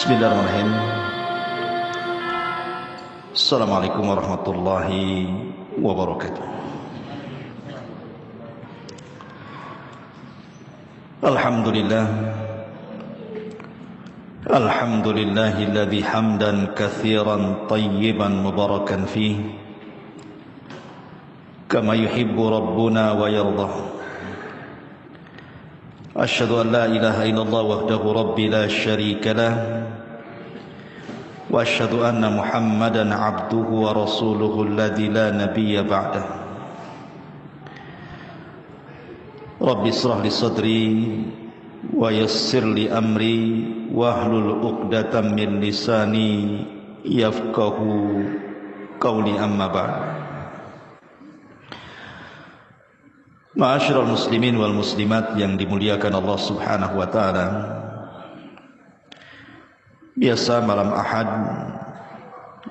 Bismillahirrahmanirrahim. Assalamualaikum warahmatullahi wabarakatuh. Alhamdulillahilladzi hamdan katsiran tayyiban mubarakan fihi kama yuhibbu rabbuna wa yardah. Asyhadu an la ilaha illallah wahdahu rabbi la syarika lah wa asyhadu anna Muhammadan abduhu wa rasuluhu alladzi la nabiyya ba'dah. Rabbi israh li sadri wa yassir li amri wahlul 'uqdatam min lisani yafqahu qawli, amma ba'd. Ma'asyiral muslimin wal muslimat yang dimuliakan Allah Subhanahu wa taala. Biasa malam Ahad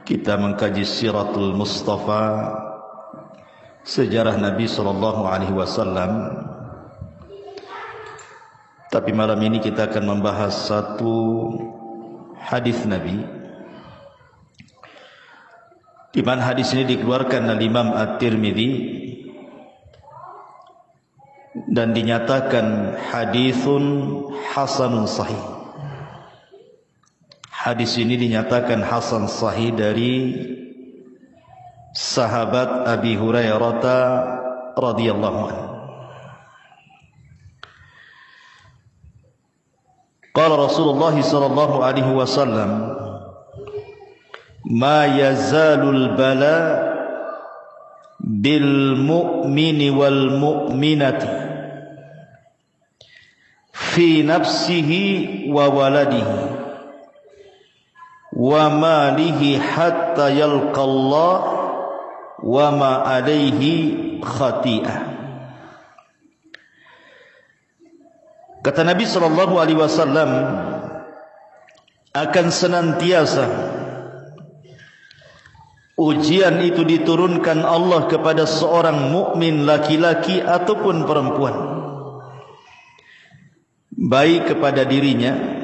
kita mengkaji Siratul Mustafa, sejarah Nabi sallallahu alaihi wasallam. Tapi malam ini kita akan membahas satu hadis Nabi, di mana hadis ini dikeluarkan oleh Imam At-Tirmidzi dan dinyatakan hadisun hasanun sahih. Hadis ini dinyatakan hasan sahih dari sahabat Abi Hurairah radhiyallahu anhu. Qala Rasulullah sallallahu alaihi wasallam, ma yazalul bala bil mu'mini wal mu'minati fi nafsihi wa waladihi wa malihi hatta yalqa Allah wa ma alaihi khati'ah. Kata Nabi sallallahu alaihi wasallam, akan senantiasa ujian itu diturunkan Allah kepada seorang mukmin laki-laki ataupun perempuan, baik kepada dirinya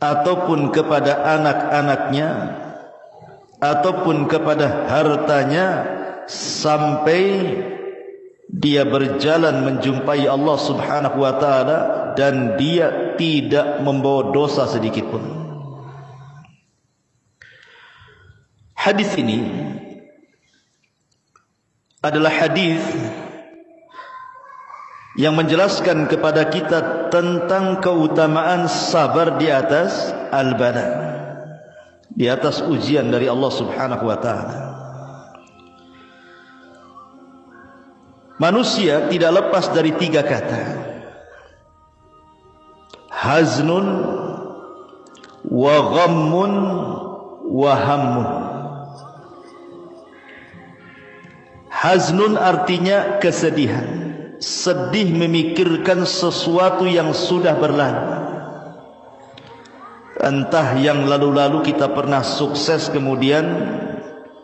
ataupun kepada anak-anaknya ataupun kepada hartanya, sampai dia berjalan menjumpai Allah Subhanahu wa taala dan dia tidak membawa dosa sedikit pun. Hadis ini adalah hadis yang menjelaskan kepada kita tentang keutamaan sabar di atas al-bala, di atas ujian dari Allah Subhanahu wa taala. Manusia tidak lepas dari tiga kata: haznun wa ghammun wa hammun. Haznun artinya kesedihan, sedih memikirkan sesuatu yang sudah berlalu. Entah yang lalu-lalu kita pernah sukses kemudian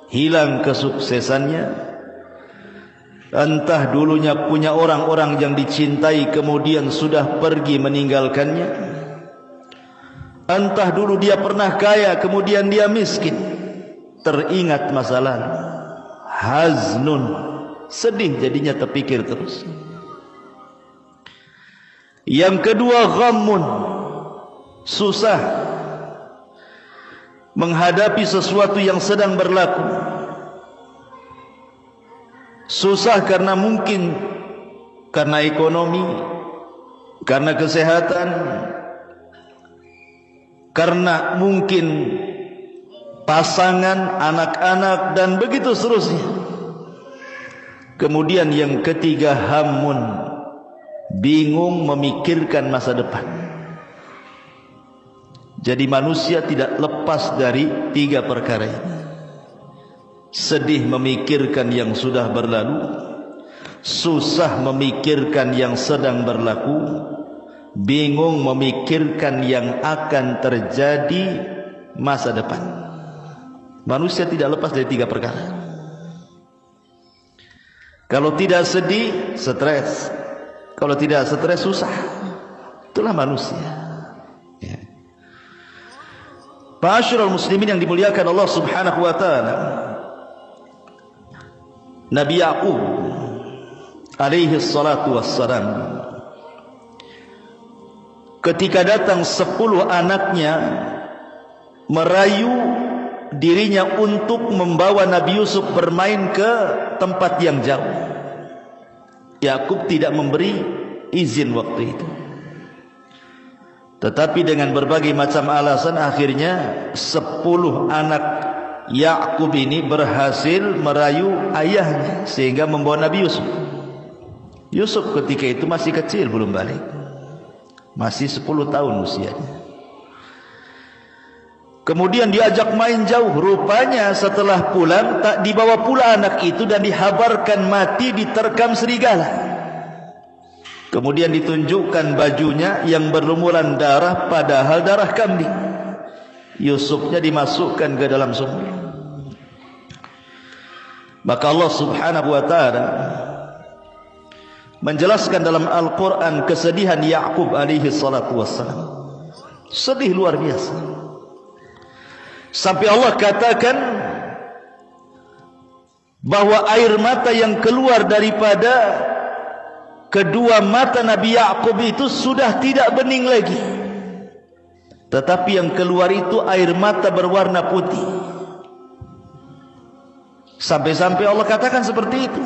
hilang kesuksesannya, entah dulunya punya orang-orang yang dicintai kemudian sudah pergi meninggalkannya, entah dulu dia pernah kaya kemudian dia miskin, teringat masa lalu. Haznun, sedih jadinya, terpikir terus. Yang kedua ghammun, susah menghadapi sesuatu yang sedang berlaku. Susah karena mungkin karena ekonomi, karena kesehatan, karena mungkin pasangan, anak-anak, dan begitu seterusnya. Kemudian yang ketiga hammun, bingung memikirkan masa depan. Jadi manusia tidak lepas dari tiga perkara ini: sedih memikirkan yang sudah berlalu, susah memikirkan yang sedang berlaku, bingung memikirkan yang akan terjadi masa depan. Manusia tidak lepas dari tiga perkara. Kalau tidak sedih, stres. Kalau tidak stres, susah. Itulah manusia. Ya. Ma'asyiral muslimin yang dimuliakan Allah Subhanahu wa taala, Nabi Ya'qub alaihi salatu wassalam, ketika datang 10 anaknya merayu dirinya untuk membawa Nabi Yusuf bermain ke tempat yang jauh, Ya'qub tidak memberi izin waktu itu. Tetapi dengan berbagai macam alasan, akhirnya 10 anak Ya'qub ini berhasil merayu ayahnya sehingga membawa Nabi Yusuf. Yusuf ketika itu masih kecil, belum balik, masih 10 tahun usianya. Kemudian diajak main jauh. Rupanya setelah pulang tak dibawa pula anak itu dan dihabarkan mati diterkam serigala. Kemudian ditunjukkan bajunya yang berlumuran darah, padahal darah kambing. Yusufnya dimasukkan ke dalam sumur. Maka Allah Subhanahu wa taala menjelaskan dalam Al-Quran kesedihan Ya'qub alaihi salatu wassalam. Sedih luar biasa. Sampai Allah katakan bahwa air mata yang keluar daripada kedua mata Nabi Ya'qub itu sudah tidak bening lagi, tetapi yang keluar itu air mata berwarna putih. Sampai-sampai Allah katakan seperti itu,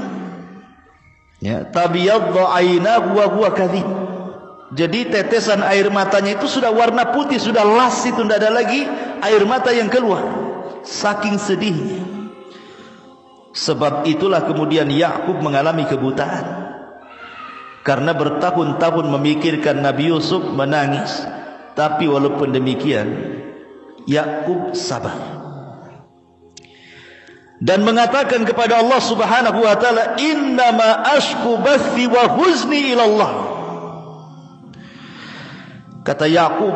ya, tabyaddu 'ainahu wa huwa kadhib. Jadi tetesan air matanya itu sudah warna putih, sudah las, itu tidak ada lagi air mata yang keluar, saking sedihnya. Sebab itulah kemudian Ya'qub mengalami kebutaan, karena bertahun-tahun memikirkan Nabi Yusuf, menangis. Tapi walaupun demikian, Ya'qub sabar dan mengatakan kepada Allah Subhanahu wa taala, innama ashku bathi wa huzni ilallah. Kata Ya'qub,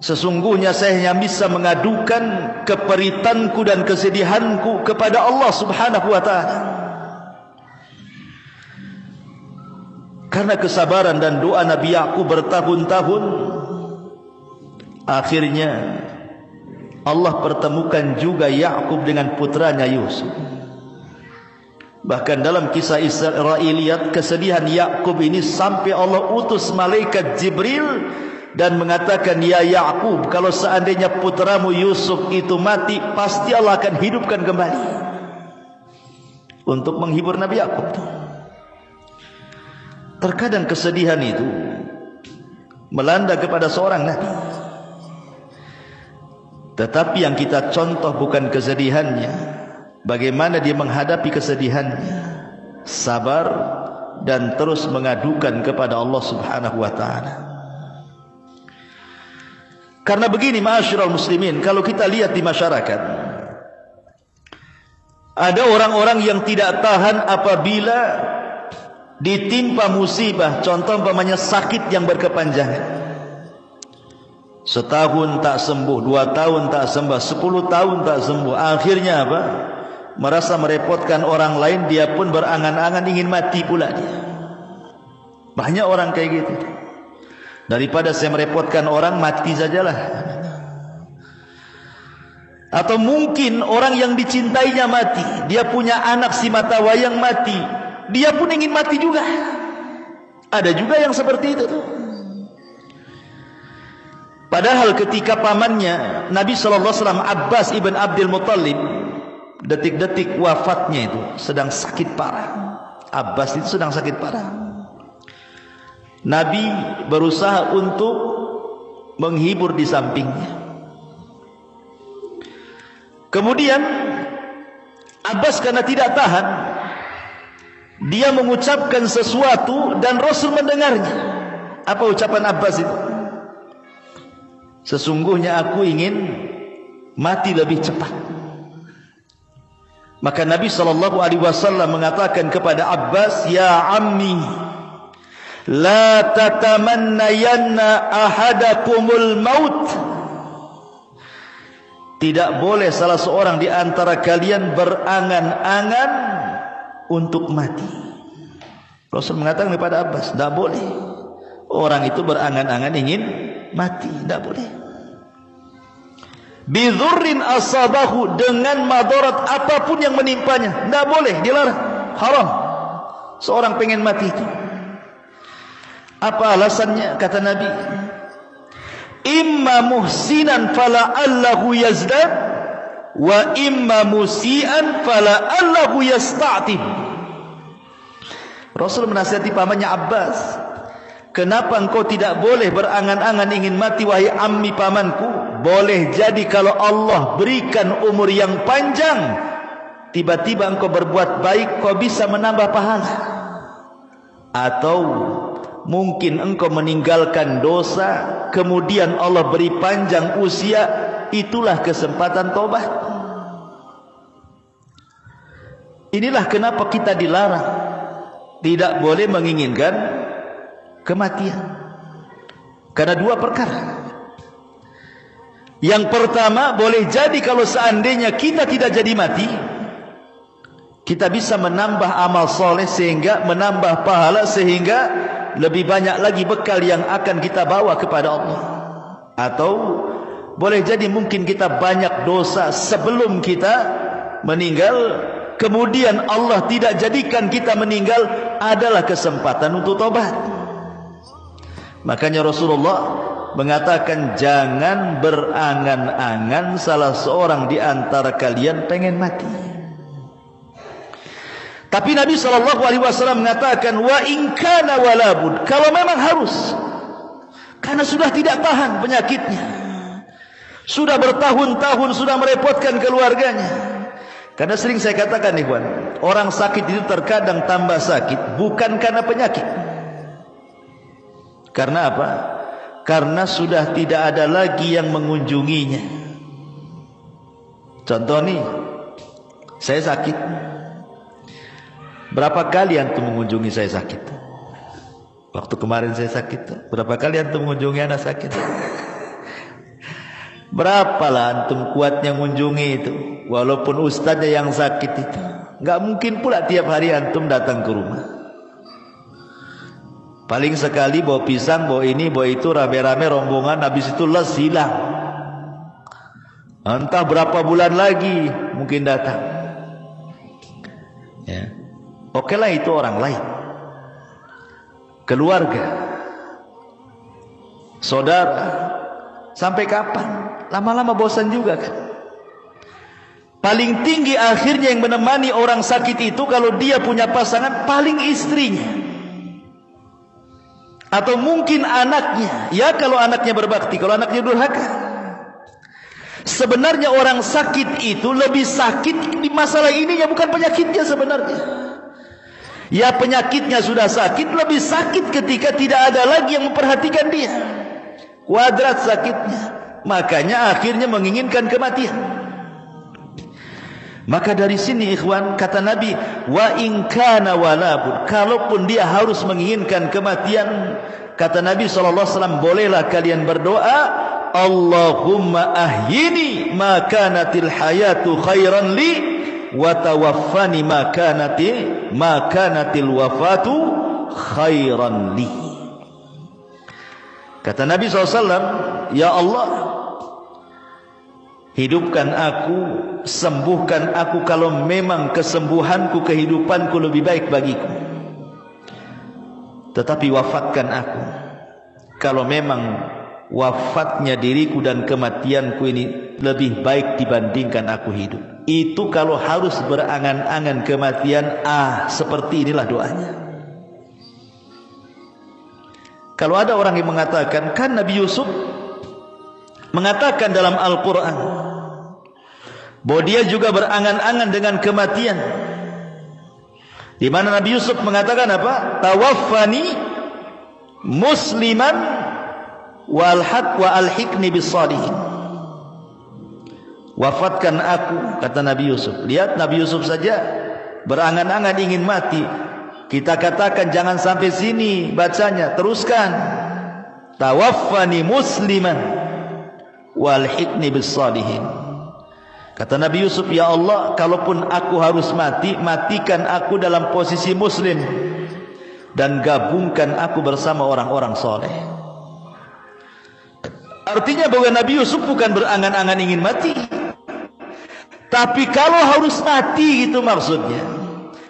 sesungguhnya saya hanya bisa mengadukan keperitanku dan kesedihanku kepada Allah Subhanahu wa taala. Karena kesabaran dan doa Nabi Ya'qub bertahun-tahun, akhirnya Allah pertemukan juga Ya'qub dengan putranya Yusuf. Bahkan dalam kisah Israiliyat, kesedihan Ya'qub ini sampai Allah utus malaikat Jibril dan mengatakan, ya Ya'qub, kalau seandainya putramu Yusuf itu mati, pasti Allah akan hidupkan kembali, untuk menghibur Nabi Ya'qub. Terkadang kesedihan itu melanda kepada seorang nabi, tetapi yang kita contoh bukan kesedihannya, bagaimana dia menghadapi kesedihannya, sabar dan terus mengadukan kepada Allah Subhanahu wa taala. Karena begini, ma'asyiral muslimin, kalau kita lihat di masyarakat, ada orang-orang yang tidak tahan apabila ditimpa musibah, contoh umpamanya sakit yang berkepanjangan, setahun tak sembuh, 2 tahun tak sembuh, 10 tahun tak sembuh. Akhirnya apa? Merasa merepotkan orang lain, dia pun berangan-angan ingin mati pula dia. Banyak orang kayak gitu. Daripada saya merepotkan orang, mati sajalah. Atau mungkin orang yang dicintainya mati, dia punya anak si mata wayang mati, dia pun ingin mati juga. Ada juga yang seperti itu tuh. Padahal ketika pamannya Nabi SAW, Abbas ibn Abdul Muttalib, detik-detik wafatnya itu sedang sakit parah. Abbas itu sedang sakit parah. Nabi berusaha untuk menghibur di sampingnya. Kemudian Abbas karena tidak tahan, dia mengucapkan sesuatu dan Rasul mendengarnya. Apa ucapan Abbas itu? Sesungguhnya aku ingin mati lebih cepat. Maka Nabi SAW mengatakan kepada Abbas, ya ammi, la tatamannayanna ahadakumul maut. Tidak boleh salah seorang di antara kalian berangan-angan untuk mati. Rasul mengatakan kepada Abbas, tidak boleh orang itu berangan-angan ingin mati, tidak boleh. Bidhurrin asabahu, dengan madarat apapun yang menimpanya. Tidak boleh, dilarang, haram. Seorang pengen mati itu. Apa alasannya? Kata Nabi, imma muhsinan fala'allahu yazdad, wa imma musian fala'allahu yasta'tib. Rasul menasihati pamannya Abbas, kenapa engkau tidak boleh berangan-angan ingin mati wahai ammi pamanku? Boleh jadi kalau Allah berikan umur yang panjang, tiba-tiba engkau berbuat baik, kau bisa menambah pahala. Atau mungkin engkau meninggalkan dosa, kemudian Allah beri panjang usia, itulah kesempatan tobat. Inilah kenapa kita dilarang, tidak boleh menginginkan kematian. Karena dua perkara. Yang pertama, boleh jadi kalau seandainya kita tidak jadi mati, kita bisa menambah amal soleh sehingga menambah pahala, sehingga lebih banyak lagi bekal yang akan kita bawa kepada Allah. Atau boleh jadi mungkin kita banyak dosa sebelum kita meninggal, kemudian Allah tidak jadikan kita meninggal, adalah kesempatan untuk tobat. Makanya Rasulullah mengatakan, jangan berangan-angan salah seorang di antara kalian pengen mati. Tapi Nabi SAW mengatakan, wa in kana walabud, kalau memang harus, karena sudah tidak tahan penyakitnya, sudah bertahun-tahun, sudah merepotkan keluarganya. Karena sering saya katakan, ikhwan, orang sakit itu terkadang tambah sakit bukan karena penyakit. Karena apa? Karena sudah tidak ada lagi yang mengunjunginya. Contoh nih, saya sakit. Berapa kali antum mengunjungi saya sakit? Waktu kemarin saya sakit, berapa kali antum mengunjungi anak sakit? Berapalah antum kuatnya mengunjungi itu, walaupun ustaznya yang sakit itu. Enggak mungkin pula tiap hari antum datang ke rumah. Paling sekali bawa pisang, bawa ini, bawa itu, rame-rame rombongan, habis itu les, hilang. Entah berapa bulan lagi mungkin datang. Ya. Oke lah, itu orang lain. Keluarga, saudara, sampai kapan? Lama-lama bosan juga kan. Paling tinggi akhirnya yang menemani orang sakit itu, kalau dia punya pasangan, paling istrinya. Atau mungkin anaknya. Ya kalau anaknya berbakti, kalau anaknya durhaka. Sebenarnya orang sakit itu lebih sakit di masalah ininya, bukan penyakitnya sebenarnya. Ya penyakitnya sudah sakit, lebih sakit ketika tidak ada lagi yang memperhatikan dia. Kuadrat sakitnya. Makanya akhirnya menginginkan kematian. Maka dari sini ikhwan, kata Nabi, wa in kana walabud, kalaupun dia harus menginginkan kematian, kata Nabi SAW, bolehlah kalian berdoa, Allahumma ahyini ma kanatil hayatu khairan li, wa tawaffani ma kanatil wafatu khairan li. Kata Nabi SAW, ya Allah, hidupkan aku, sembuhkan aku kalau memang kesembuhanku, kehidupanku lebih baik bagiku. Tetapi wafatkan aku kalau memang wafatnya diriku dan kematianku ini lebih baik dibandingkan aku hidup. Itu kalau harus berangan-angan kematian, seperti inilah doanya. Kalau ada orang yang mengatakan, kan Nabi Yusuf mengatakan dalam Al-Quran bahwa dia juga berangan-angan dengan kematian, di mana Nabi Yusuf mengatakan apa? Tawaffani musliman wa alhiqni bis-shalihin. Wafatkan aku, kata Nabi Yusuf. Lihat, Nabi Yusuf saja berangan-angan ingin mati. Kita katakan jangan sampai sini bacanya, teruskan. Tawaffani musliman walhiqni bis-shalihin. Kata Nabi Yusuf, ya Allah, kalaupun aku harus mati, matikan aku dalam posisi muslim dan gabungkan aku bersama orang-orang soleh. Artinya bahwa Nabi Yusuf bukan berangan-angan ingin mati. Tapi kalau harus mati itu maksudnya,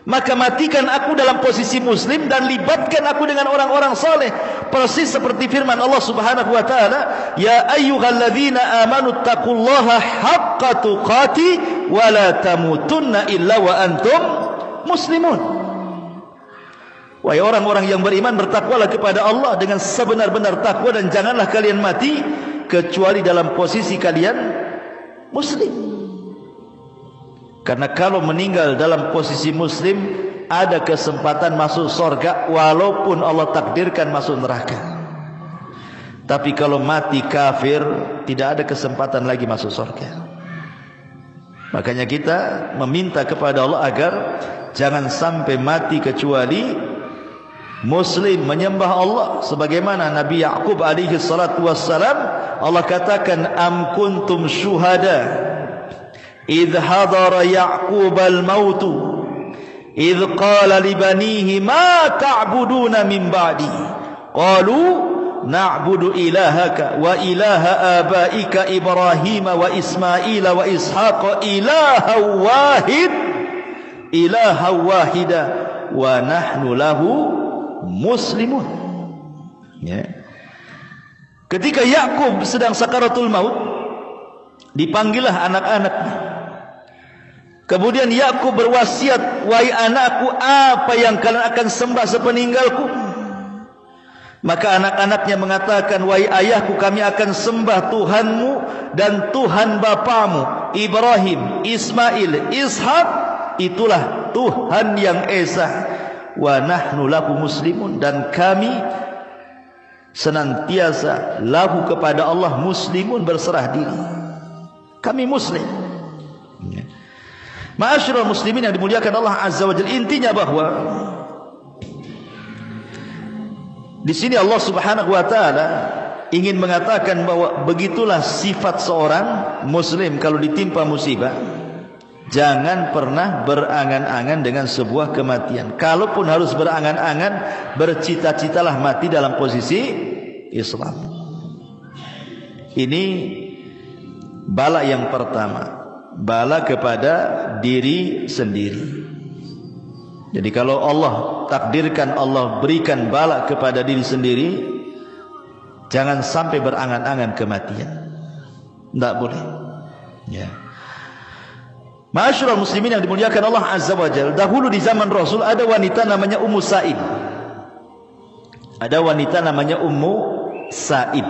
maka matikan aku dalam posisi muslim dan libatkan aku dengan orang-orang saleh. Persis seperti firman Allah Subhanahu wa taala, "Ya ayyuhalladzina amanu taqullaha haqqa tuqati wa la tamutunna illa wa antum muslimun." Wahai orang-orang yang beriman, bertakwalah kepada Allah dengan sebenar-benar takwa dan janganlah kalian mati kecuali dalam posisi kalian muslim. Karena kalau meninggal dalam posisi muslim, ada kesempatan masuk surga walaupun Allah takdirkan masuk neraka. Tapi kalau mati kafir, tidak ada kesempatan lagi masuk surga. Makanya kita meminta kepada Allah agar jangan sampai mati kecuali muslim, menyembah Allah. Sebagaimana Nabi Ya'qub alaihi salatu wassalam, Allah katakan, am kuntum syuhada idh hadara Ya'qub al-mautu idh qala li banihi ma ta'buduna min ba'di qalu na'budu ilahaka wa ilaha abaika Ibrahim wa Ismail wa Ishaq ilaha wahida wa nahnu lahu muslimun. Ya. Ketika Yakub sedang sakaratul maut, dipanggillah anak-anaknya. Kemudian Yakub berwasiat, wahai anakku, apa yang kalian akan sembah sepeninggalku? Maka anak-anaknya mengatakan, wahai ayahku, kami akan sembah Tuhanmu dan Tuhan bapamu Ibrahim, Ismail, Ishak. Itulah Tuhan yang esa. Wa nahnu lahu muslimun, dan kami senantiasa lahu kepada Allah muslimun, berserah diri. Kami muslim. Ma'asyiral muslimin yang dimuliakan Allah Azza wa Jalla, intinya bahwa di sini Allah Subhanahu wa taala ingin mengatakan bahwa begitulah sifat seorang muslim kalau ditimpa musibah. Jangan pernah berangan-angan dengan sebuah kematian. Kalaupun harus berangan-angan, bercita-citalah mati dalam posisi Islam. Ini bala yang pertama, bala kepada diri sendiri. Jadi kalau Allah takdirkan, Allah berikan bala kepada diri sendiri, jangan sampai berangan-angan kematian. Tidak boleh. Ya. Ma'asyiral muslimin yang dimuliakan Allah Azza wa Jalla, dahulu di zaman Rasul ada wanita namanya Ummu Sa'ib. Ada wanita namanya Ummu Sa'ib.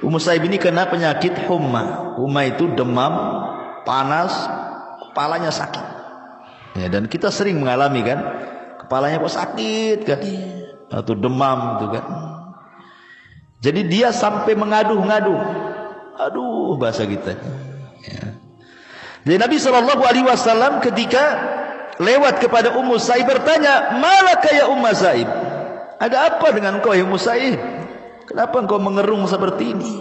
Ummu Sa'ib ini kena penyakit humma. Humma itu demam, panas, kepalanya sakit. Ya, dan kita sering mengalami kan, kepalanya kok sakit kan, atau demam gitu kan. Jadi dia sampai mengaduh-ngaduh. Aduh, bahasa kita. Ya. Jadi Nabi SAW ketika lewat kepada Ummu Sa'ib bertanya, malaka ya Ummu Sa'ib? Ada apa dengan engkau ya Ummu Sa'ib? Kenapa engkau mengerung seperti ini?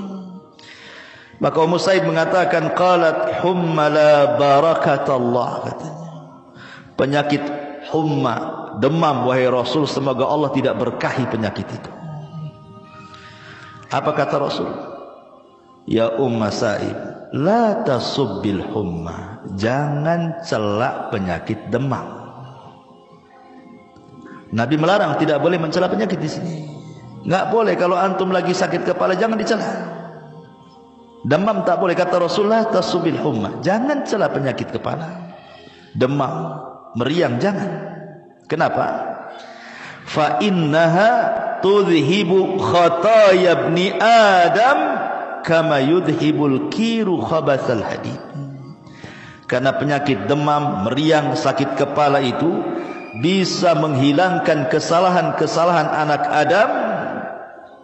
Maka Ummu Sa'ib mengatakan, qalat humma la barakatallah, katanya. Penyakit humma, demam, wahai Rasul, semoga Allah tidak berkahi penyakit itu. Apa kata Rasul? Ya Ummu Sa'ib, la tasubbil humma, jangan celak penyakit demam. Nabi melarang, tidak boleh mencela penyakit di sini. Enggak boleh, kalau antum lagi sakit kepala jangan dicela. Demam tak boleh, kata Rasulullah, tasubbil humma, jangan cela penyakit kepala. Demam, meriang jangan. Kenapa? Fa innaha tudhibu khataya ibni Adam kama yudhibul kiru khabatsal hadid. Karena penyakit demam, meriang, sakit kepala itu bisa menghilangkan kesalahan-kesalahan anak Adam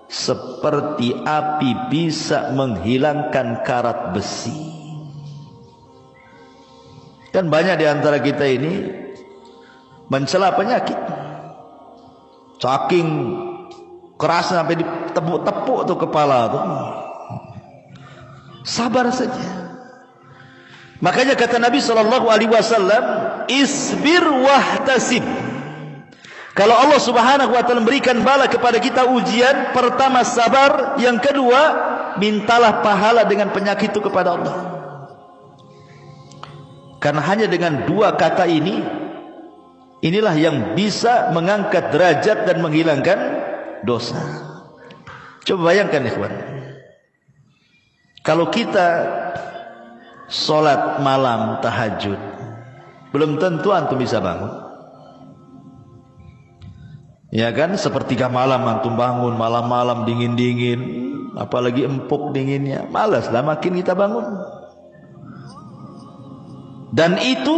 seperti api bisa menghilangkan karat besi. Kan banyak di antara kita ini mencela penyakit, saking kerasnya sampai ditepuk-tepuk tuh kepala tuh. Sabar saja. Makanya kata Nabi SAW, isbir wahtasib, Kalau Allah Subhanahu wa taala memberikan bala kepada kita ujian, pertama sabar, yang kedua mintalah pahala dengan penyakit itu kepada Allah. Karena hanya dengan dua kata ini, inilah yang bisa mengangkat derajat dan menghilangkan dosa. Coba bayangkan ikhwan, kalau kita sholat malam tahajud, belum tentu antum bisa bangun. Ya kan, sepertiga malam antum bangun, malam-malam dingin-dingin, apalagi empuk dinginnya, malaslah makin kita bangun. Dan itu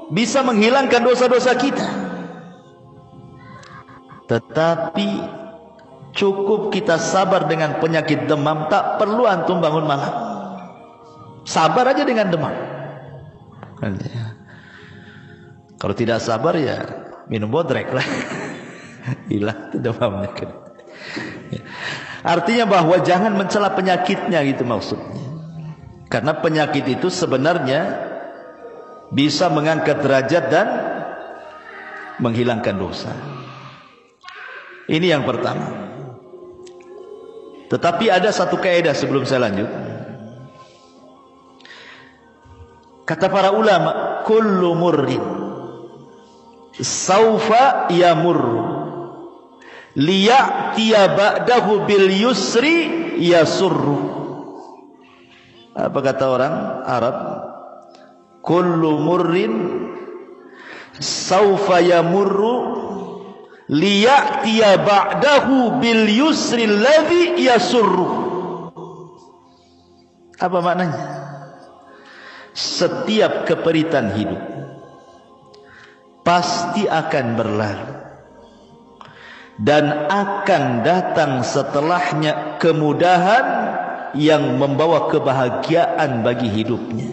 bisa menghilangkan dosa-dosa kita. Tetapi cukup kita sabar dengan penyakit demam, tak perlu antum bangun malam. Sabar aja dengan demam. Kalau tidak sabar ya minum bodrek lah. Hilang demamnya kan. Artinya bahwa jangan mencela penyakitnya, gitu maksudnya. Karena penyakit itu sebenarnya bisa mengangkat derajat dan menghilangkan dosa. Ini yang pertama. Tetapi ada satu kaidah sebelum saya lanjut. Kata para ulama, kullu murrin saufa yamurru liya'tiya ba'dahu bil yusri yasurru. Apa kata orang Arab? Kullu murrin saufa yamurru liya'tiya ba'dahu bil yusri alladhi yasurru. Apa maknanya? Setiap keperitan hidup pasti akan berlalu, dan akan datang setelahnya kemudahan yang membawa kebahagiaan bagi hidupnya.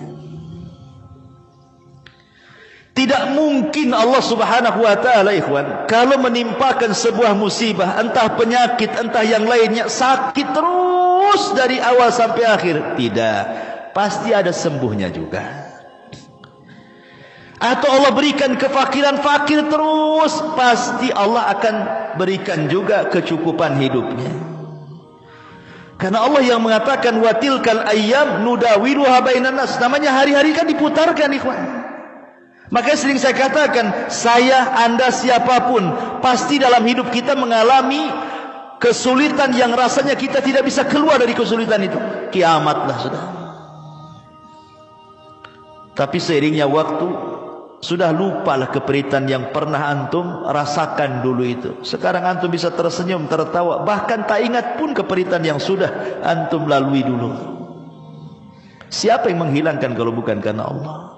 Tidak mungkin Allah Subhanahu wa taala ikhwan, kalau menimpakan sebuah musibah, entah penyakit, entah yang lainnya, sakit terus dari awal sampai akhir. Tidak, pasti ada sembuhnya juga. Atau Allah berikan kefakiran, fakir terus, pasti Allah akan berikan juga kecukupan hidupnya. Karena Allah yang mengatakan wa tilkal ayyam nudawiluha bainan nas. Namanya hari-hari kan diputarkan ikhwan. Makanya sering saya katakan, saya, Anda, siapapun, pasti dalam hidup kita mengalami kesulitan yang rasanya kita tidak bisa keluar dari kesulitan itu. Kiamatlah sudah. Tapi seiringnya waktu, sudah lupalah keperitan yang pernah antum rasakan dulu itu. Sekarang antum bisa tersenyum, tertawa, bahkan tak ingat pun keperitan yang sudah antum lalui dulu. Siapa yang menghilangkan kalau bukan karena Allah?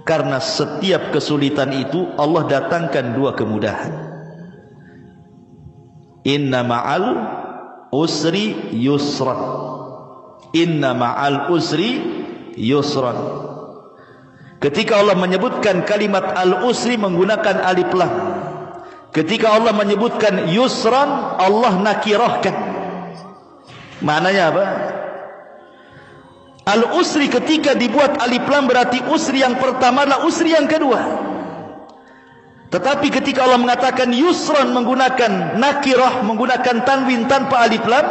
Karena setiap kesulitan itu Allah datangkan dua kemudahan. Inna ma'al usri yusran. Inna ma'al usri yusran. Ketika Allah menyebutkan kalimat al-usri menggunakan alif lam. Ketika Allah menyebutkan yusran, Allah nakirahkan. Maknanya apa? Al-usri ketika dibuat alif lam berarti usri yang pertama adalah usri yang kedua. Tetapi ketika Allah mengatakan yusran menggunakan nakirah, menggunakan tanwin tanpa alif lam,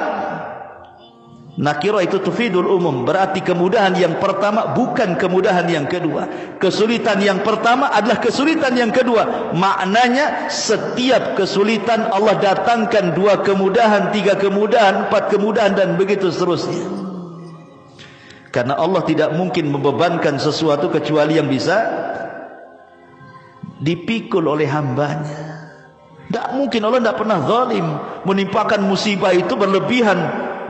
nakirah itu tufidul umum, berarti kemudahan yang pertama bukan kemudahan yang kedua. Kesulitan yang pertama adalah kesulitan yang kedua. Maknanya setiap kesulitan Allah datangkan dua kemudahan, tiga kemudahan, empat kemudahan, dan begitu seterusnya. Karena Allah tidak mungkin membebankan sesuatu kecuali yang bisa dipikul oleh hambanya. Tidak mungkin, Allah tidak pernah zalim. Menimpakan musibah itu berlebihan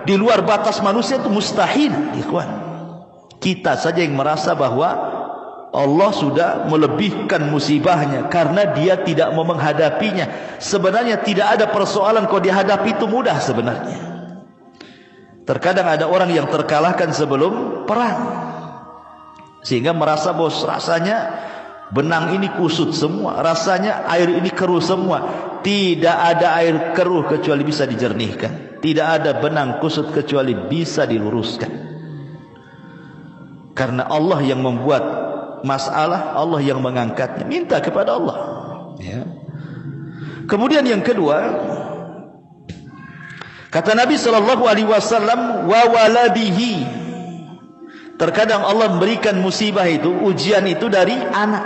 di luar batas manusia, itu mustahil ikhwan. Kita saja yang merasa bahwa Allah sudah melebihkan musibahnya karena dia tidak mau menghadapinya. Sebenarnya tidak ada persoalan kalau dihadapi itu mudah sebenarnya. Terkadang ada orang yang terkalahkan sebelum perang, sehingga merasa bos, rasanya benang ini kusut semua, rasanya air ini keruh semua. Tidak ada air keruh kecuali bisa dijernihkan. Tidak ada benang kusut kecuali bisa diluruskan. Karena Allah yang membuat masalah, Allah yang mengangkatnya. Minta kepada Allah ya. Kemudian yang kedua, kata Nabi sallallahu alaihi wasallam, wa waladihi. Terkadang Allah memberikan musibah itu, ujian itu dari anak.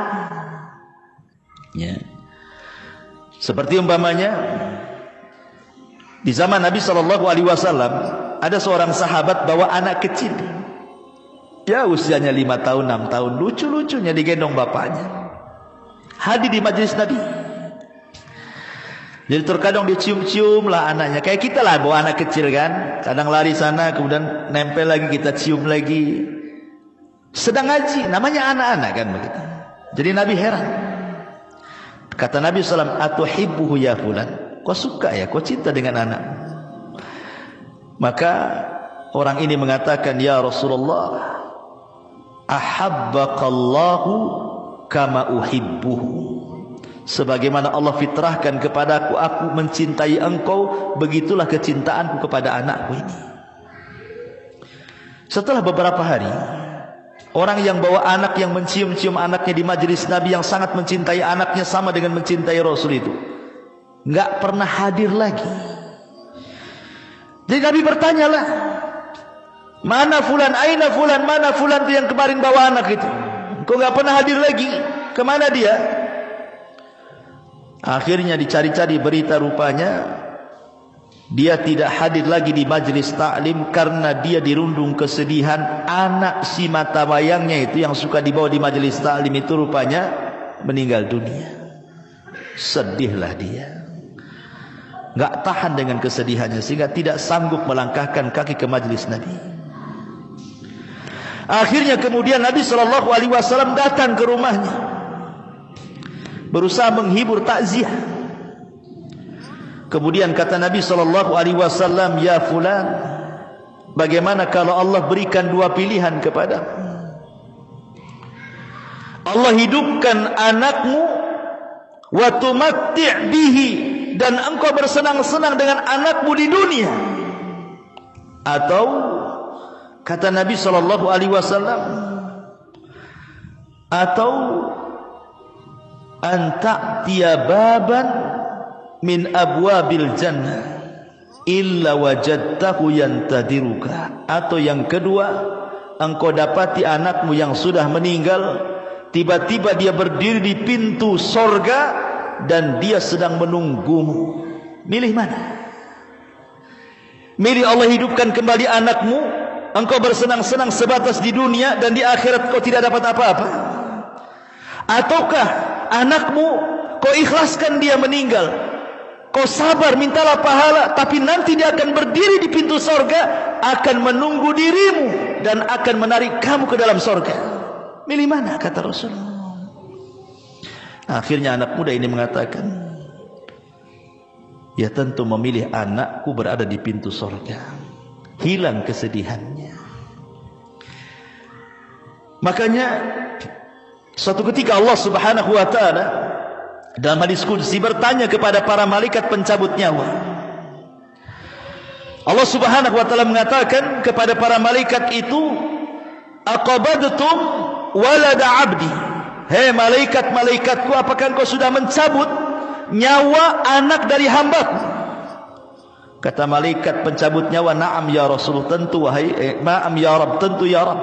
Ya. Seperti umpamanya di zaman Nabi sallallahu alaihi wasallam ada seorang sahabat bawa anak kecil. Ya usianya 5 tahun, 6 tahun, lucu-lucunya digendong bapaknya. Hadir di majelis Nabi. Jadi terkadang dicium-cium lah anaknya. Kayak kita lah bawa anak kecil kan. Kadang lari sana, kemudian nempel lagi, kita cium lagi. Sedang ngaji, namanya anak-anak kan begitu. Jadi Nabi heran. Kata Nabi SAW, atuhibbuhu ya fulan. Kau suka ya, kau cinta dengan anak. Maka orang ini mengatakan, ya Rasulullah, ahabbaqallahu kama uhibbuhu. Sebagaimana Allah fitrahkan kepadaku, aku mencintai engkau, begitulah kecintaanku kepada anakku ini. Setelah beberapa hari, orang yang bawa anak, yang mencium-cium anaknya di majelis Nabi, yang sangat mencintai anaknya sama dengan mencintai Rasul itu, enggak pernah hadir lagi. Jadi Nabi bertanyalah, mana fulan, aina fulan, mana fulan itu yang kemarin bawa anak itu? Kok enggak pernah hadir lagi? Kemana dia? Akhirnya dicari-cari berita, rupanya dia tidak hadir lagi di majelis taklim karena dia dirundung kesedihan. Anak si mata wayangnya itu yang suka dibawa di majelis taklim itu rupanya meninggal dunia. Sedihlah dia, enggak tahan dengan kesedihannya sehingga tidak sanggup melangkahkan kaki ke majelis Nabi. Akhirnya kemudian Nabi SAW datang ke rumahnya, berusaha menghibur, takziah. Kemudian kata Nabi SAW, ya fulan, bagaimana kalau Allah berikan 2 pilihan kepadamu? Allah hidupkan anakmu, wa tumatti' bihi, dan engkau bersenang-senang dengan anakmu di dunia. Atau kata Nabi SAW, atau anta'tiya baban min abwabil jannah illa wajadtahu yantadiruka. Atau yang kedua, engkau dapati anakmu yang sudah meninggal, tiba-tiba dia berdiri di pintu sorga dan dia sedang menunggumu. Milih mana? Milih Allah hidupkan kembali anakmu, engkau bersenang-senang sebatas di dunia, dan di akhirat kau tidak dapat apa-apa? Ataukah anakmu kau ikhlaskan dia meninggal, kau sabar, mintalah pahala, tapi nanti dia akan berdiri di pintu sorga, akan menunggu dirimu dan akan menarik kamu ke dalam sorga. Milih mana? Kata Rasulullah. Akhirnya anak muda ini mengatakan, ya tentu memilih anakku berada di pintu sorga. Hilang kesedihannya. Makanya suatu ketika Allah Subhanahu wa ta'ala dalam hadis qudsi bertanya kepada para malaikat pencabut nyawa. Allah Subhanahu wa ta'ala mengatakan kepada para malaikat itu, aqabadtum walada abdi. Hei malaikat-malaikatku, apakah engkau sudah mencabut nyawa anak dari hambaku? Kata malaikat pencabut nyawa, na'am ya Rasul, tentu wahai ma'am ya Rabb, tentu ya Rabb.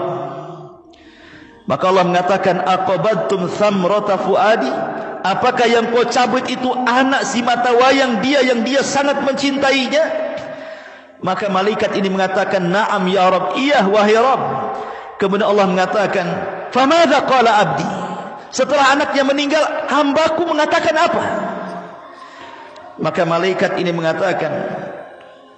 Maka Allah mengatakan, aqabadtum thamrata fuadi. Apakah yang kau cabut itu anak si mata wayang dia yang dia sangat mencintainya? Maka malaikat ini mengatakan, na'am ya Rabb, iya wahai Rabb. Kemudian Allah mengatakan, famadza qala abdi? Setelah anaknya meninggal, hambaku mengatakan apa? Maka malaikat ini mengatakan,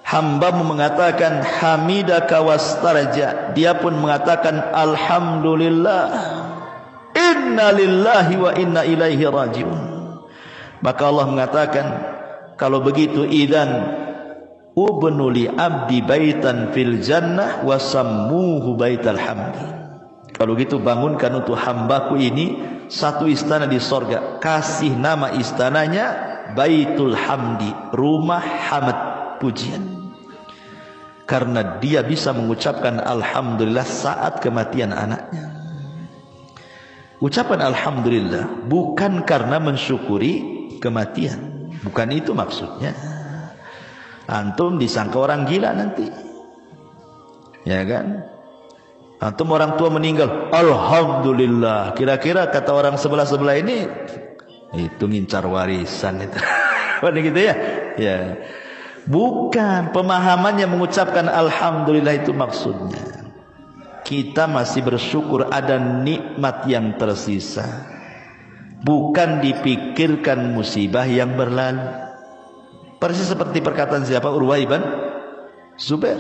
hambamu mengatakan hamidaka wastarja. Dia pun mengatakan alhamdulillah, inna lillahi wa inna ilaihi rajiun. Maka Allah mengatakan, kalau begitu idzan ubnu li abdi baitan fil jannah wa sammuhu baital hamdi. Kalau gitu bangunkan untuk hambaku ini satu istana di sorga, kasih nama istananya Baitul Hamdi, rumah hamd, pujian. Karena dia bisa mengucapkan alhamdulillah saat kematian anaknya. Ucapan alhamdulillah bukan karena mensyukuri kematian, Bukan itu maksudnya. Antum disangka orang gila nanti. Ya kan? Antum orang tua meninggal, alhamdulillah. Kira-kira kata orang sebelah-sebelah ini itu ngincar warisan itu. Bukan gitu ya? Ya. Bukan, pemahamannya mengucapkan alhamdulillah itu maksudnya. Kita masih bersyukur ada nikmat yang tersisa. Bukan dipikirkan musibah yang berlalu. Persis seperti perkataan siapa? Urwah ibn Zubair.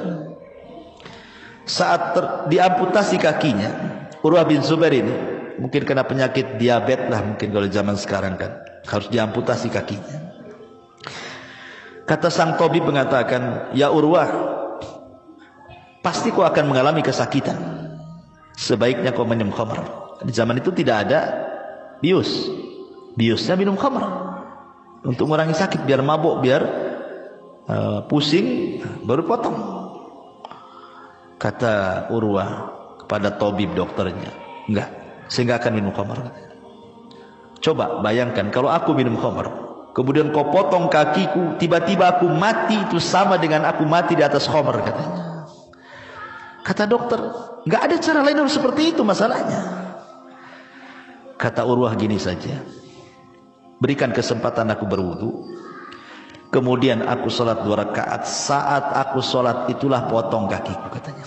Saat diamputasi kakinya, Urwah bin Zubair ini mungkin kena penyakit diabetes lah, mungkin kalau zaman sekarang kan harus diamputasi kakinya. Kata sang tabib mengatakan, ya Urwah, pasti kau akan mengalami kesakitan. Sebaiknya kau minum khamar. Di zaman itu tidak ada bius. Biusnya minum khamar untuk mengurangi sakit, biar mabuk, biar pusing, baru potong. Kata Urwah kepada tabib dokternya, enggak, saya enggak akan minum khamar. Coba bayangkan kalau aku minum khamar, kemudian kau potong kakiku, tiba-tiba aku mati, itu sama dengan aku mati di atas khamar, katanya. Kata dokter, enggak ada cara lain harus seperti itu masalahnya. Kata Urwah, gini saja, berikan kesempatan aku berwudu, kemudian aku sholat 2 rakaat. Saat aku sholat itulah potong kakiku, katanya.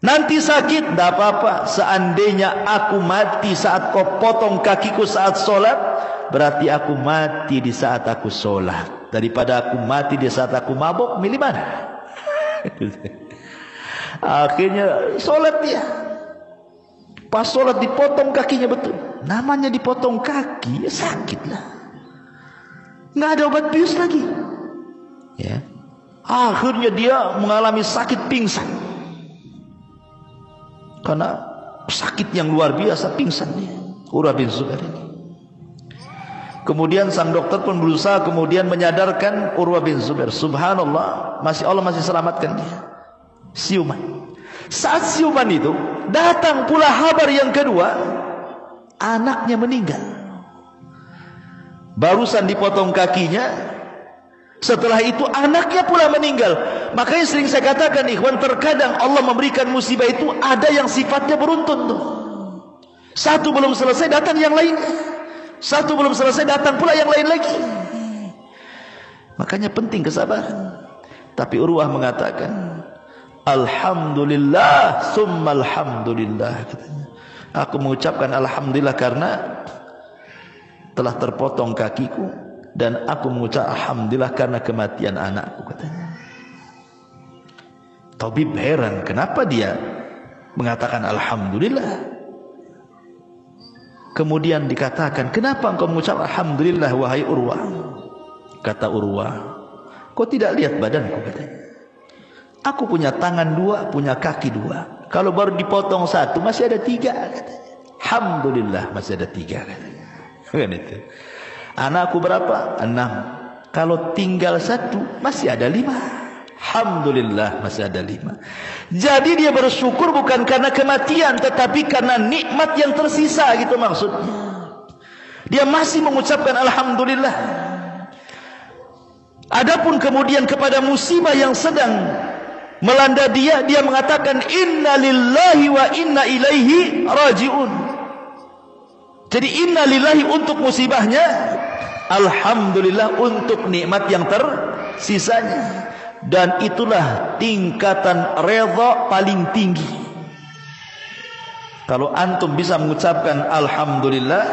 Nanti sakit, tidak apa-apa. Seandainya aku mati saat kau potong kakiku saat sholat, berarti aku mati di saat aku sholat. Daripada aku mati di saat aku mabuk, milih mana? Akhirnya sholat dia. Pas sholat dipotong kakinya, betul. Namanya dipotong kaki, ya sakit lah. Nggak ada obat bius lagi. Ya. Akhirnya dia mengalami sakit pingsan. Karena sakit yang luar biasa, pingsan dia. Urwah bin Zubair ini. Kemudian sang dokter pun berusaha kemudian menyadarkan Urwah bin Zubair. Subhanallah, Allah masih selamatkan dia. Siuman. Saat siuman itu datang pula kabar yang kedua, anaknya meninggal. Barusan dipotong kakinya, setelah itu anaknya pula meninggal. Makanya sering saya katakan, ikhwan, terkadang Allah memberikan musibah itu ada yang sifatnya beruntun tuh. Satu belum selesai datang yang lain, satu belum selesai datang pula yang lain lagi. Makanya penting kesabaran. Tapi Urwah mengatakan, alhamdulillah summa alhamdulillah, katanya. Aku mengucapkan alhamdulillah karena telah terpotong kakiku, dan aku mengucap alhamdulillah karena kematian anakku, katanya. Tabib heran, kenapa dia mengatakan alhamdulillah? Kemudian dikatakan, kenapa engkau mengucap alhamdulillah wahai Urwah? Kata Urwah, kau tidak lihat badanku, katanya. Aku punya tangan 2, punya kaki 2. Kalau baru dipotong 1, masih ada 3, katanya. Alhamdulillah masih ada 3, katanya. Kan itu. Anakku berapa? 6. Kalau tinggal 1, masih ada 5. Alhamdulillah masih ada 5. Jadi dia bersyukur bukan karena kematian, tetapi karena nikmat yang tersisa, gitu maksudnya. Dia masih mengucapkan alhamdulillah. Adapun kemudian kepada musibah yang sedang melanda dia, dia mengatakan inna lillahi wa inna ilaihi raji'un. Jadi inna lillahi untuk musibahnya, alhamdulillah untuk nikmat yang tersisanya. Dan itulah tingkatan redha paling tinggi. Kalau antum bisa mengucapkan alhamdulillah,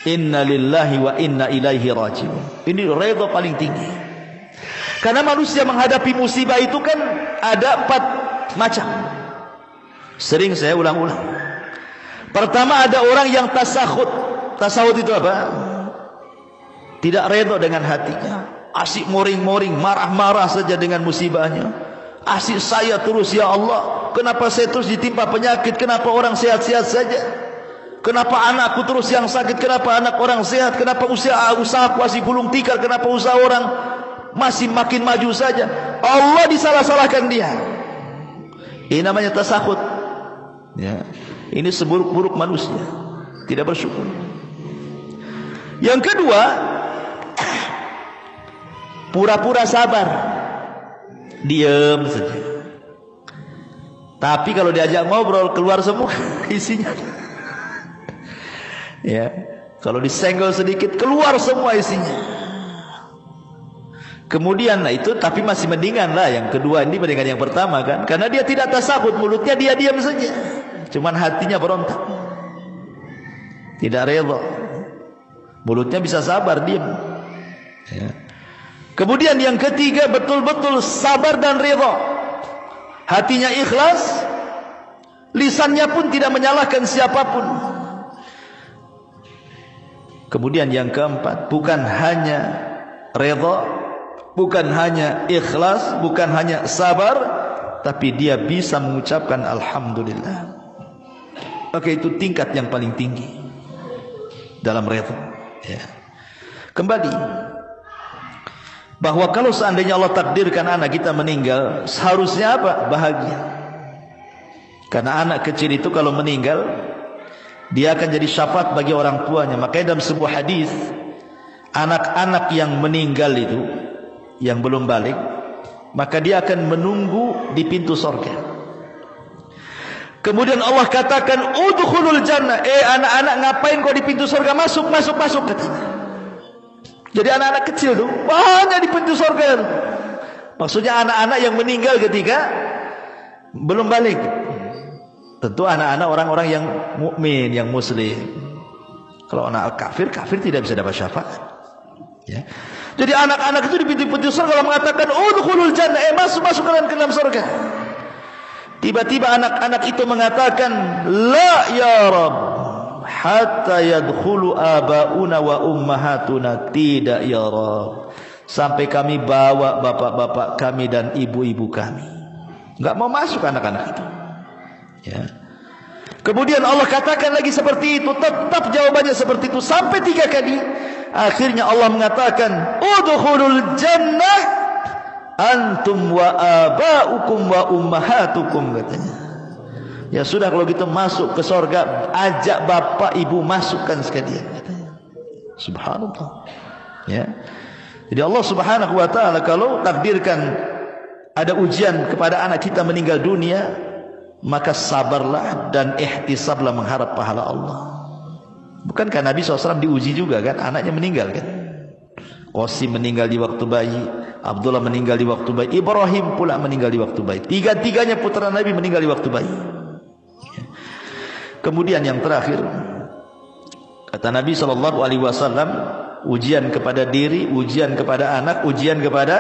inna lillahi wa inna ilaihi raji'un, ini redha paling tinggi. Karena manusia menghadapi musibah itu kan ada 4 macam. Sering saya ulang-ulang. Pertama, ada orang yang tasakhut. Tasakhut itu apa? Tidak redha dengan hatinya, asik moring-moring, marah-marah saja dengan musibahnya. Asik saya terus, ya Allah, kenapa saya terus ditimpa penyakit? Kenapa orang sehat-sehat saja? Kenapa anakku terus yang sakit? Kenapa anak orang sehat? Kenapa usahaku masih gulung tikar? Kenapa usaha orang masih makin maju saja? Allah disalah-salahkan dia. Ini namanya tasakhut. Ya, ini seburuk-buruk manusia, tidak bersyukur. Yang kedua, pura-pura sabar, diam saja. Tapi kalau diajak ngobrol keluar semua isinya. Ya, kalau disenggol sedikit keluar semua isinya. Kemudian itu tapi masih mendingan lah yang kedua ini dibandingkan yang pertama kan, karena dia tidak tasabut, mulutnya dia diam saja, cuman hatinya berontak, tidak rela. Mulutnya bisa sabar, diam. Ya. Kemudian yang ketiga betul-betul sabar dan rela, hatinya ikhlas, lisannya pun tidak menyalahkan siapapun. Kemudian yang keempat, bukan hanya rela, bukan hanya ikhlas, bukan hanya sabar, tapi dia bisa mengucapkan alhamdulillah. Oke, itu tingkat yang paling tinggi dalam redha. Ya. Kembali bahwa kalau seandainya Allah takdirkan anak kita meninggal, seharusnya apa? Bahagia. Karena anak kecil itu kalau meninggal, dia akan jadi syafaat bagi orang tuanya. Makanya dalam sebuah hadis, anak-anak yang meninggal itu, yang belum balik, maka dia akan menunggu di pintu surga. Kemudian Allah katakan, udkhulul jannah. Anak-anak, ngapain kau di pintu surga? Masuk, masuk, masuk, katanya. Jadi anak-anak kecil tuh banyak di pintu surga. Maksudnya anak-anak yang meninggal ketika belum balik. Tentu anak-anak orang-orang yang mukmin, yang muslim. Kalau anak kafir, kafir tidak bisa dapat syafaat. Ya. Jadi anak-anak itu di pintu-pintu surga Allah mengatakan, udkhulul jannah, masuk ke dalam surga. Tiba-tiba anak-anak itu mengatakan, la ya Rabb, hatta yadkhulu abauna wa ummahatuna. Tidak ya Rabb, sampai kami bawa bapak-bapak kami dan ibu-ibu kami. Enggak mau masuk anak-anak itu. Ya. Kemudian Allah katakan lagi seperti itu, tetap jawabannya seperti itu sampai 3 kali. Akhirnya Allah mengatakan, udkhulul jannah antum wa aba'ukum wa ummahatukum, katanya. Ya sudah kalau gitu masuk ke surga, ajak bapak ibu masukkan sekalian, katanya. Subhanallah. Ya. Jadi Allah Subhanahu wa taala kalau takdirkan ada ujian kepada anak kita meninggal dunia, maka sabarlah dan ihtisablah mengharap pahala Allah. Bukankah Nabi SAW diuji juga kan? Anaknya meninggal kan? Qasim meninggal di waktu bayi, Abdullah meninggal di waktu bayi, Ibrahim pula meninggal di waktu bayi. Tiga-tiganya putra Nabi meninggal di waktu bayi. Kemudian yang terakhir, kata Nabi SAW, ujian kepada diri, ujian kepada anak, ujian kepada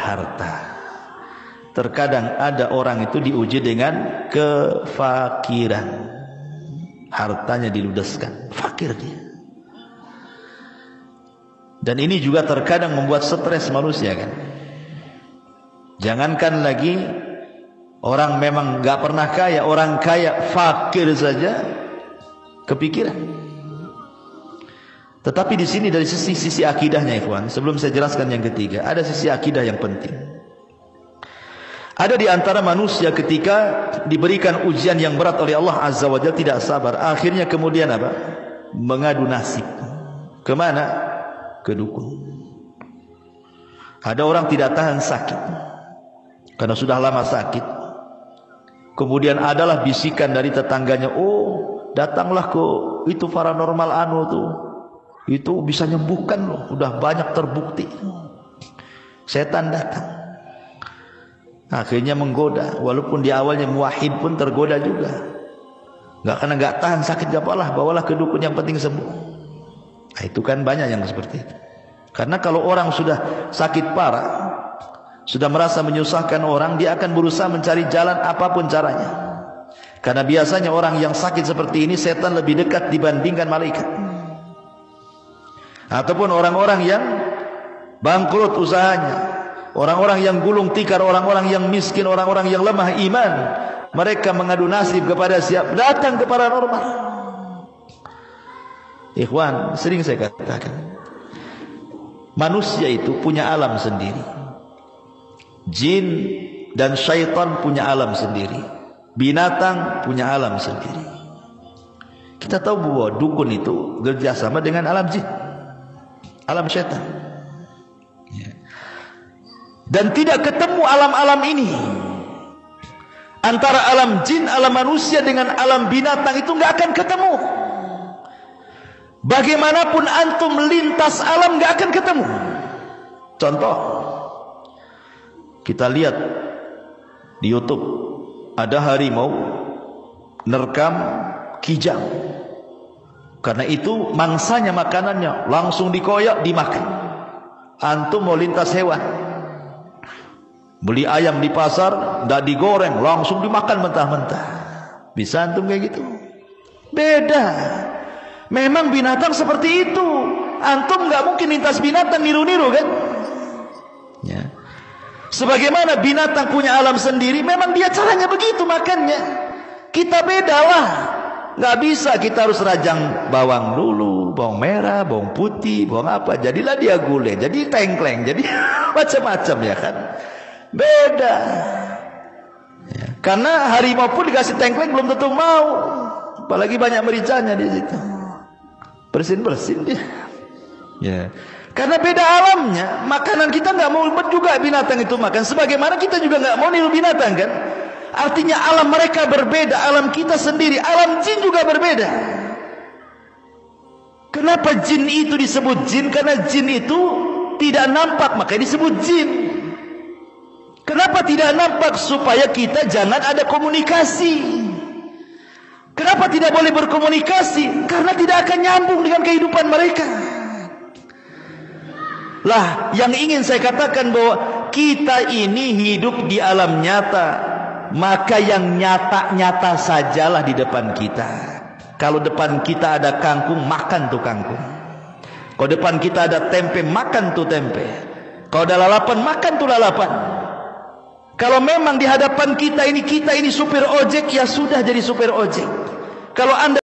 harta. Terkadang ada orang itu diuji dengan kefakiran, hartanya diludeskan, fakir dia. Dan ini juga terkadang membuat stres manusia kan. Jangankan lagi orang memang nggak pernah kaya, orang kaya fakir saja kepikiran. Tetapi di sini dari sisi akidahnya, ikhwan, sebelum saya jelaskan yang ketiga, ada sisi akidah yang penting. Ada di antara manusia ketika diberikan ujian yang berat oleh Allah Azza wa Jalla tidak sabar, akhirnya kemudian apa? Mengadu nasib. Kemana? Ke dukun. Ada orang tidak tahan sakit karena sudah lama sakit. Kemudian adalah bisikan dari tetangganya, oh datanglah ke itu paranormal anu tuh, itu bisa nyembuhkan loh, udah banyak terbukti. Setan datang. Akhirnya menggoda, walaupun di awalnya muwahhid pun tergoda juga. Karena nggak tahan sakit, gak apalah, bawalah ke dukun, yang penting sembuh. Nah, itu kan banyak yang seperti itu. Karena kalau orang sudah sakit parah, sudah merasa menyusahkan orang, dia akan berusaha mencari jalan apapun caranya. Karena biasanya orang yang sakit seperti ini, setan lebih dekat dibandingkan malaikat. Ataupun orang-orang yang bangkrut usahanya, orang-orang yang gulung tikar, orang-orang yang miskin, orang-orang yang lemah iman, mereka mengadu nasib kepada siapa? Datang ke paranormal. Ikhwan, sering saya katakan, manusia itu punya alam sendiri. Jin dan syaitan punya alam sendiri. Binatang punya alam sendiri. Kita tahu bahwa dukun itu kerjasama dengan alam jin. alam syaitan. Dan tidak ketemu alam-alam ini. Antara alam jin, alam manusia dengan alam binatang itu nggak akan ketemu. Bagaimanapun antum lintas alam nggak akan ketemu. Contoh, kita lihat di YouTube ada harimau nerkam kijang. Karena itu mangsanya makanannya langsung dikoyak dimakan. Antum mau lintas hewan, beli ayam di pasar, tidak digoreng, langsung dimakan mentah-mentah. Bisa antum kayak gitu? Beda. Memang binatang seperti itu. Antum nggak mungkin lintas binatang niru-niru kan? Ya. Sebagaimana binatang punya alam sendiri, memang dia caranya begitu makannya. Kita beda lah. Nggak bisa kita harus rajang bawang dulu, bawang merah, bawang putih, bawang apa. Jadilah dia gulai, jadi tengkleng, jadi macam-macam ya kan. Beda ya. Karena harimau pun dikasih tengkleng belum tentu mau, apalagi banyak mericanya di situ, bersin-bersin dia ya. Karena beda alamnya. Makanan kita nggak mau juga binatang itu makan, sebagaimana kita juga nggak mau niru binatang kan. Artinya alam mereka berbeda, alam kita sendiri, alam jin juga berbeda. Kenapa jin itu disebut jin? Karena jin itu tidak nampak, makanya disebut jin. Kenapa tidak nampak? Supaya kita jangan ada komunikasi. Kenapa tidak boleh berkomunikasi? Karena tidak akan nyambung dengan kehidupan mereka. Lah, yang ingin saya katakan bahwa kita ini hidup di alam nyata. Maka yang nyata-nyata sajalah di depan kita. Kalau depan kita ada kangkung, makan tuh kangkung. Kalau depan kita ada tempe, makan tuh tempe. Kalau ada lalapan, makan tuh lalapan. Kalau memang di hadapan kita ini supir ojek, ya sudah jadi supir ojek. Kalau Anda